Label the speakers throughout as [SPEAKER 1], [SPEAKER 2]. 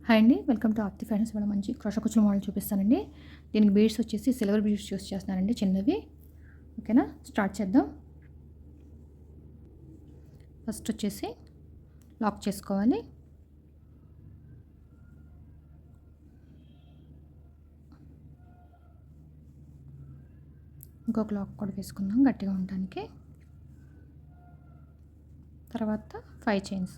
[SPEAKER 1] Hi అండి, welcome to ఆప్తి fashions. ఇవాళ మంచి క్రోషా కుచ్చుల మోడల్ చూపిస్తానండి. దీనికి బీడ్స్ వచ్చేసి సిల్వర్ బీడ్స్ యూస్ చేస్తున్నానండి, చిన్నవి. ఓకేనా, స్టార్ట్ చేద్దాం. ఫస్ట్ వచ్చేసి లాక్ చేసుకోవాలి. ఇంకొక లాక్ కూడా వేసుకుందాం గట్టిగా ఉండడానికి. తర్వాత 5 చైన్స్.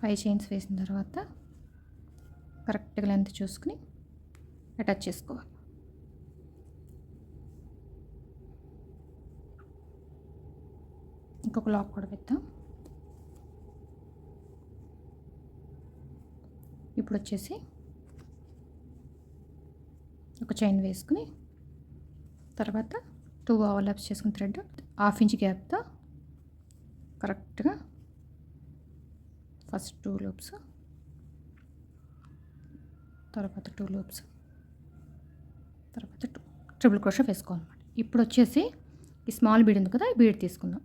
[SPEAKER 1] ఫైవ్ చైన్స్ వేసిన తర్వాత కరెక్ట్గా లెంత్ చూసుకుని అటాచ్ చేసుకోవాలి. ఇంకొక లాక్ కూడా పెడతాం. ఇప్పుడు వచ్చేసి ఒక చైన్ వేసుకుని తర్వాత 2 ఓవర్లాప్స్ చేసుకుని థ్రెడ్ 1/2 ఇంచ్ గ్యాప్తో కరెక్ట్గా ఫస్ట్ 2 లూప్స్, తర్వాత 2 లూప్స్, తర్వాత 2 ట్రిపుల్ క్రోషా వేసుకోవాలన్నమాట. ఇప్పుడు వచ్చేసి ఈ స్మాల్ బీడ్ ఉంది కదా, ఈ బీడ్ తీసుకుందాం.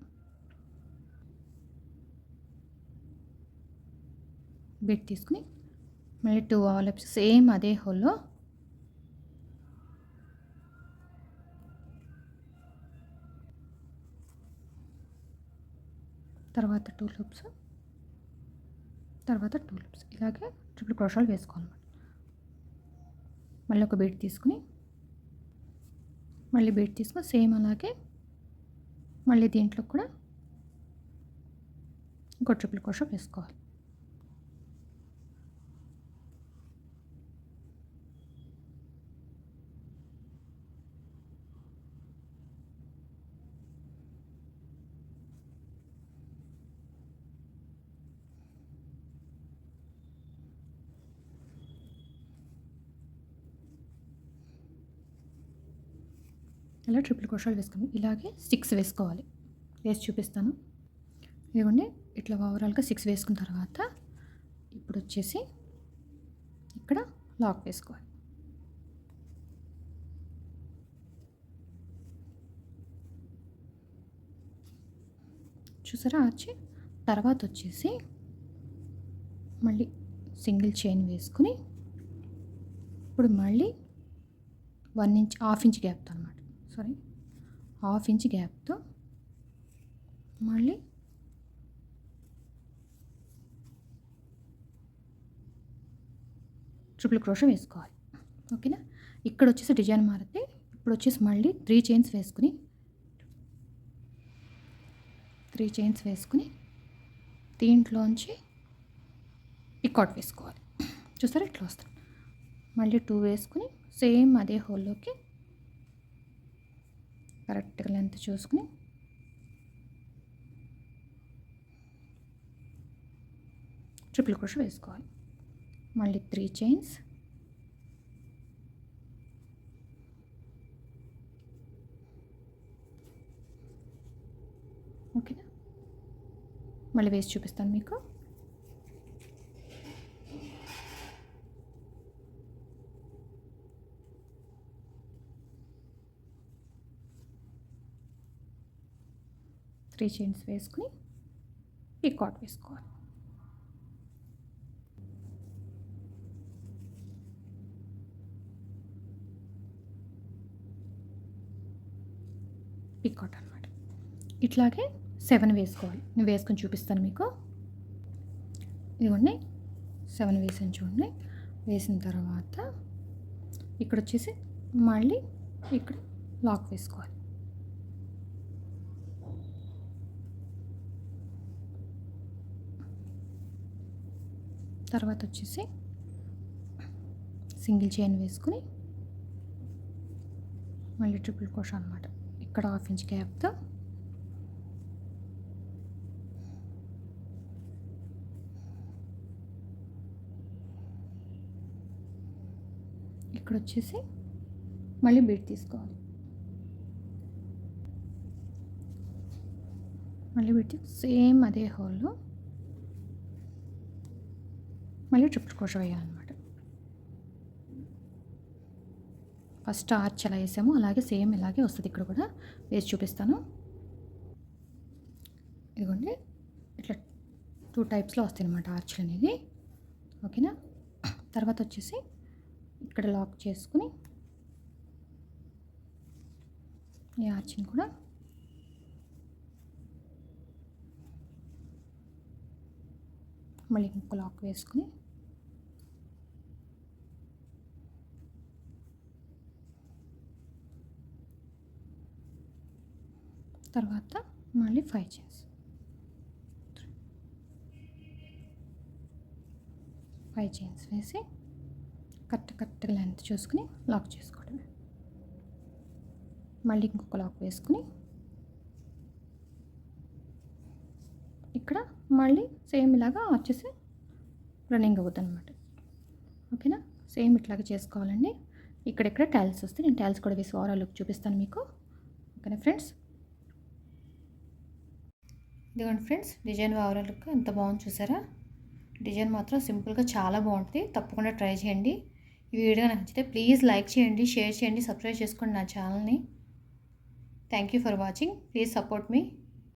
[SPEAKER 1] బీడ్ తీసుకుని మళ్ళీ 2 ఓవర్లాప్స్ సేమ్ అదే హోల్లో తర్వాత 2 లూప్స్, తర్వాత 2 లూప్స్, ఇలాగే ట్రిపుల్ క్రోషాలు వేసుకోవాలన్నమాట. మళ్ళీ ఒక బీడ్ తీసుకుని మళ్ళీ బీడ్ తీసుకుని సేమ్ అలాగే మళ్ళీ దీంట్లో కూడా ఇంకో ట్రిపుల్ క్రోషా వేసుకోవాలి. ఇలా ట్రిపుల్ క్రోషాలు వేసుకుని ఇలాగే 6 వేసుకోవాలి. వేసి చూపిస్తాను. ఇదిగోండి, ఇట్లా ఓవరాల్గా 6 వేసుకున్న తర్వాత ఇప్పుడు వచ్చేసి ఇక్కడ లాక్ వేసుకోవాలి. చూసారా ఆర్చి? తర్వాత వచ్చేసి మళ్ళీ సింగిల్ చైన్ వేసుకుని ఇప్పుడు మళ్ళీ 1 ఇంచ్ 1/2 ఇంచ్ గ్యాప్తో అనమాట, సారీ 1/2 ఇంచ్ గ్యాప్తో మళ్ళీ ట్రిపుల్ క్రోషా వేసుకోవాలి. ఓకేనా, ఇక్కడ వచ్చేసి డిజైన్ మారితే ఇప్పుడు వచ్చేసి మళ్ళీ 3 చైన్స్ వేసుకుని 3 చైన్స్ వేసుకుని దీంట్లోంచి పికాట్ వేసుకోవాలి. చూసారా ఇట్లా వస్తుంది. మళ్ళీ 2 వేసుకుని సేమ్ అదే హోల్లోకి కరెక్ట్గా లెంత్ చూసుకుని ట్రిపుల్ క్రోషా వేసుకోవాలి. మళ్ళీ 3 చైన్స్, ఓకేనా. మళ్ళీ వేసి చూపిస్తాను మీకు. త్రీ చైన్స్ వేసుకుని పికాట్ వేసుకోవాలి. పికాట్ అనమాట. ఇట్లాగే 7 వేసుకోవాలి. నేను వేసుకొని చూపిస్తాను మీకు. ఇదిగోండి 7 వేసాను చూడండి. వేసిన తర్వాత ఇక్కడ వచ్చేసి మళ్ళీ ఇక్కడ లాక్ వేసుకోవాలి. తర్వాత వచ్చేసి సింగిల్ చైన్ వేసుకుని మళ్ళీ ట్రిపుల్ క్రోషా అనమాట. ఇక్కడ 1/2 ఇంచ్ గ్యాప్తో ఇక్కడ వచ్చేసి మళ్ళీ బీడ్ తీసుకోవాలి. మళ్ళీ బీడ్ సేమ్ అదే హోల్లో మళ్ళీ ట్రిపుల్ క్రోషా వేయాలన్నమాట. ఫస్ట్ ఆర్చ్ ఎలా వేసామో అలాగే సేమ్ ఇలాగే వస్తుంది. ఇక్కడ కూడా వేసి చూపిస్తాను. ఇదిగోండి ఇట్లా 2 టైప్స్లో వస్తాయి అన్నమాట ఆర్చ్లు అనేది. ఓకేనా. తర్వాత వచ్చేసి ఇక్కడ లాక్ చేసుకుని ఈ ఆర్చ్ని కూడా మళ్ళీ ఇంకో లాక్ వేసుకుని తర్వాత మళ్ళీ 5 చైన్స్, 5 చైన్స్ వేసి కరెక్ట్గా లెంత్ చూసుకుని లాక్ చేసుకోవడమే. మళ్ళీ ఇంకొక లాక్ వేసుకుని ఇక్కడ మళ్ళీ సేమ్ ఇలాగా వచ్చేసి రన్నింగ్ అవుతుంది అనమాట. ఓకేనా. సేమ్ ఇట్లాగే చేసుకోవాలండి. ఇక్కడెక్కడ టైల్స్ వస్తే నేను టైల్స్ కూడా వేసి ఓవరాల్ లుక్ చూపిస్తాను మీకు. ఓకేనా ఫ్రెండ్స్. ఇదిగోండి ఫ్రెండ్స్, డిజైన్ ఓవరాల్ లుక్ ఎంత బాగుంది చూసారా. డిజైన్ మాత్రం సింపుల్గా చాలా బాగుంటుంది. తప్పకుండా ట్రై చేయండి. ఈ వీడియో నచ్చితే ప్లీజ్ లైక్ చేయండి, షేర్ చేయండి, సబ్స్క్రైబ్ చేసుకోండి నా ఛానల్ని. Thank you for watching. Please support me.